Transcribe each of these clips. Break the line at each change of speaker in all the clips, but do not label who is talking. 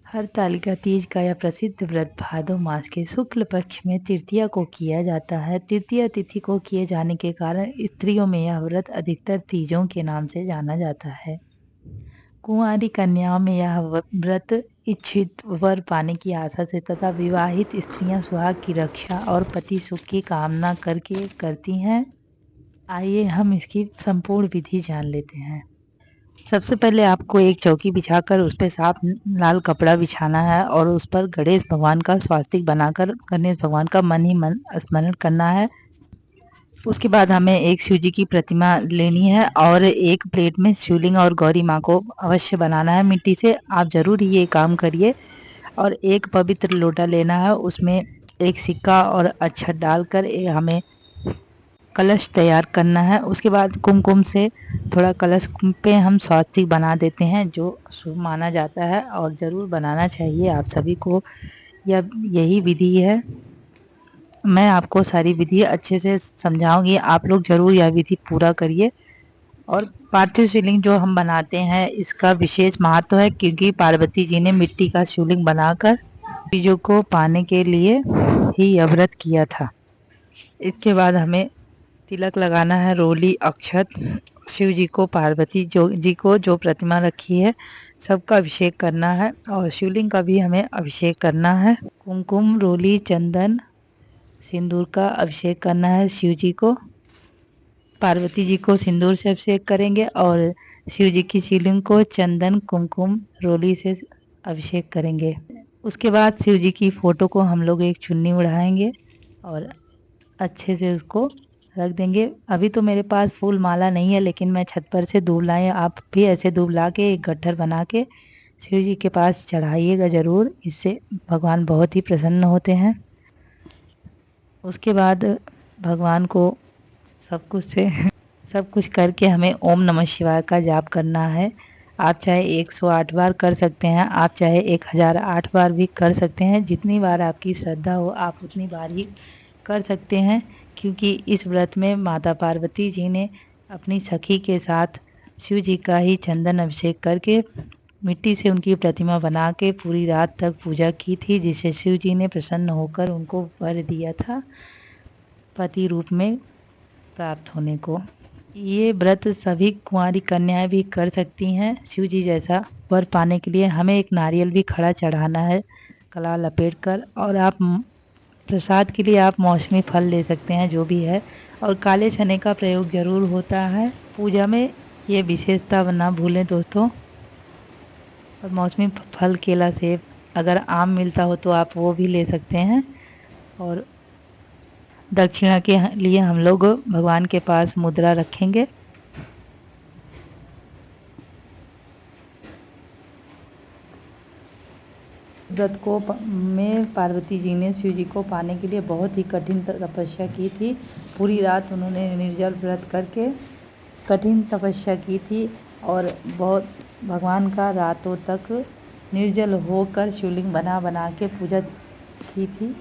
हरतालिका तीज का यह प्रसिद्ध व्रत भादो मास के शुक्ल पक्ष में तृतीया को किया जाता है। तृतीया तिथि को किए जाने के कारण स्त्रियों में यह व्रत अधिकतर तीजों के नाम से जाना जाता है। कुंवारी कन्याओं में यह व्रत इच्छित वर पाने की आशा से तथा विवाहित स्त्रियां सुहाग की रक्षा और पति सुख की कामना करके करती हैं। आइए हम इसकी संपूर्ण विधि जान लेते हैं। सबसे पहले आपको एक चौकी बिछाकर उस पे साफ लाल कपड़ा बिछाना है और उस पर गणेश भगवान का स्वास्तिक बनाकर गणेश भगवान का मन ही मन स्मरण करना है। उसके बाद हमें एक शिव जी की प्रतिमा लेनी है और एक प्लेट में शिवलिंग और गौरी माँ को अवश्य बनाना है मिट्टी से। आप जरूर ये काम करिए। और एक पवित्र लोटा लेना है, उसमें एक सिक्का और अक्षत डालकर हमें कलश तैयार करना है। उसके बाद कुमकुम से थोड़ा कलश पे हम स्वास्तिक बना देते हैं, जो शुभ माना जाता है और ज़रूर बनाना चाहिए आप सभी को। यही विधि है। मैं आपको सारी विधि अच्छे से समझाऊंगी, आप लोग जरूर यह विधि पूरा करिए। और पार्थिव शिवलिंग जो हम बनाते हैं इसका विशेष महत्व है, क्योंकि पार्वती जी ने मिट्टी का शिवलिंग बनाकर चीज़ों को पाने के लिए ही यह व्रत किया था। इसके बाद हमें तिलक लगाना है, रोली, अक्षत, शिव जी को, पार्वती जी को जो प्रतिमा रखी है सबका अभिषेक करना है और शिवलिंग का भी हमें अभिषेक करना है। कुमकुम, रोली, चंदन, सिंदूर का अभिषेक करना है शिव जी को। पार्वती जी को सिंदूर से अभिषेक करेंगे और शिव जी की शिवलिंग को चंदन, कुमकुम, रोली से अभिषेक करेंगे। उसके बाद शिव जी की फोटो को हम लोग एक चुन्नी उड़ाएंगे और अच्छे से उसको रख देंगे। अभी तो मेरे पास फूल माला नहीं है, लेकिन मैं छत पर से दूब लाए, आप भी ऐसे दूब ला के एक गट्ठर बना के शिव जी के पास चढ़ाइएगा ज़रूर। इससे भगवान बहुत ही प्रसन्न होते हैं। उसके बाद भगवान को सब कुछ करके हमें ओम नमः शिवाय का जाप करना है। आप चाहे 108 बार कर सकते हैं, आप चाहे 1008 बार भी कर सकते हैं। जितनी बार आपकी श्रद्धा हो आप उतनी बार ही कर सकते हैं, क्योंकि इस व्रत में माता पार्वती जी ने अपनी सखी के साथ शिव जी का ही चंदन अभिषेक करके मिट्टी से उनकी प्रतिमा बना के पूरी रात तक पूजा की थी, जिससे शिव जी ने प्रसन्न होकर उनको वर दिया था पति रूप में प्राप्त होने को। ये व्रत सभी कुंवारी कन्याएं भी कर सकती हैं। शिव जी जैसा वर पाने के लिए हमें एक नारियल भी खड़ा चढ़ाना है कला लपेट कर। और आप प्रसाद के लिए आप मौसमी फल ले सकते हैं जो भी है, और काले चने का प्रयोग ज़रूर होता है पूजा में, ये विशेषता ना भूलें दोस्तों। और मौसमी फल, केला, सेब, अगर आम मिलता हो तो आप वो भी ले सकते हैं। और दक्षिणा के लिए हम लोग भगवान के पास मुद्रा रखेंगे। व्रत को में पार्वती जी ने शिव जी को पाने के लिए बहुत ही कठिन तपस्या की थी। पूरी रात उन्होंने निर्जल व्रत करके कठिन तपस्या की थी और बहुत भगवान का रातों तक निर्जल होकर शिवलिंग बना बना के पूजा की थी।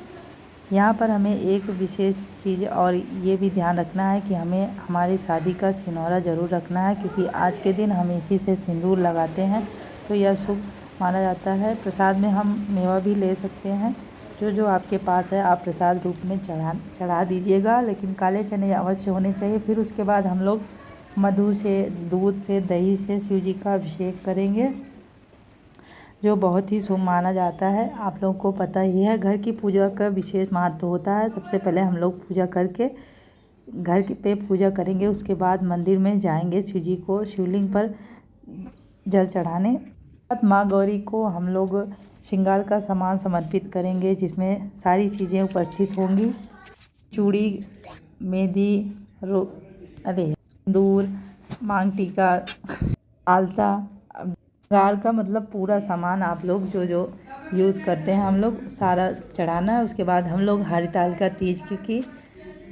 यहाँ पर हमें एक विशेष चीज़ और ये भी ध्यान रखना है कि हमें हमारी शादी का सिनौरा ज़रूर रखना है, क्योंकि आज के दिन हम इसी से सिंदूर लगाते हैं, तो यह शुभ माना जाता है। प्रसाद में हम मेवा भी ले सकते हैं, जो आपके पास है आप प्रसाद रूप में चढ़ा दीजिएगा, लेकिन काले चने अवश्य होने चाहिए। फिर उसके बाद हम लोग मधु से, दूध से, दही से शिव जी का अभिषेक करेंगे, जो बहुत ही शुभ माना जाता है। आप लोगों को पता ही है घर की पूजा का विशेष महत्व होता है। सबसे पहले हम लोग पूजा करके घर पे पूजा करेंगे, उसके बाद मंदिर में जाएंगे शिव जी को शिवलिंग पर जल चढ़ाने। माँ गौरी को हम लोग श्रृंगार का सामान समर्पित करेंगे, जिसमें सारी चीज़ें उपस्थित होंगी। चूड़ी, मेहंदी, सिंदूर, मांग टीका, आलता, श्रृंगार का मतलब पूरा सामान आप लोग जो यूज़ करते हैं हम लोग सारा चढ़ाना है। उसके बाद हम लोग हरतालिका तीज की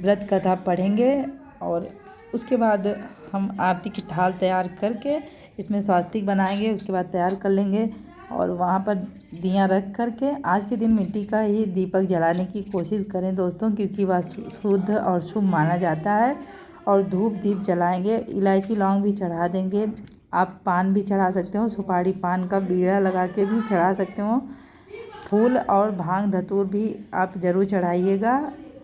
व्रत कथा पढ़ेंगे और उसके बाद हम आरती की थाल तैयार करके इसमें स्वास्तिक बनाएंगे। उसके बाद तैयार कर लेंगे और वहाँ पर दिया रख करके आज के दिन मिट्टी का ही दीपक जलाने की कोशिश करें दोस्तों, क्योंकि वह शुद्ध और शुभ माना जाता है। और धूप दीप जलाएंगे, इलायची लौंग भी चढ़ा देंगे।
आप पान भी चढ़ा सकते हो, सुपारी पान का बीड़ा लगा के भी चढ़ा सकते हो। फूल और भांग धतूर भी आप ज़रूर चढ़ाइएगा।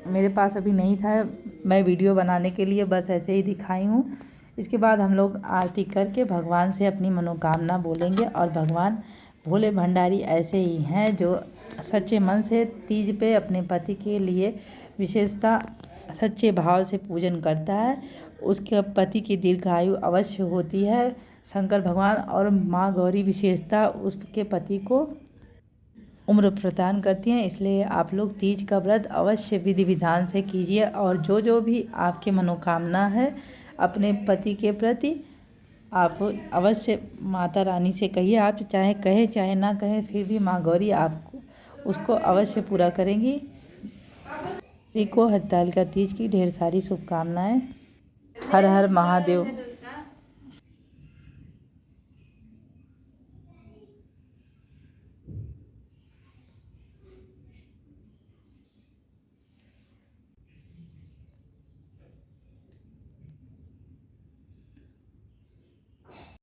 मेरे पास अभी नहीं था, मैं वीडियो बनाने के लिए बस ऐसे ही दिखाई हूँ। इसके बाद हम लोग आरती करके भगवान से अपनी मनोकामना बोलेंगे। और भगवान भोले भंडारी ऐसे ही हैं जो सच्चे मन से तीज पे अपने पति के लिए विशेषता सच्चे भाव से पूजन करता है, उसके पति की दीर्घायु अवश्य होती है। शंकर भगवान और माँ गौरी विशेषता उसके पति को उम्र प्रदान करती हैं। इसलिए आप लोग तीज का व्रत अवश्य विधि विधान से कीजिए। और जो भी आपके मनोकामना है अपने पति के प्रति, आप अवश्य माता रानी से कहिए। आप चाहे कहे चाहे ना कहे, फिर भी माँ गौरी आपको उसको अवश्य पूरा करेंगी। सभी को हरतालिका तीज की ढेर सारी शुभकामनाएं। हर हर महादेव।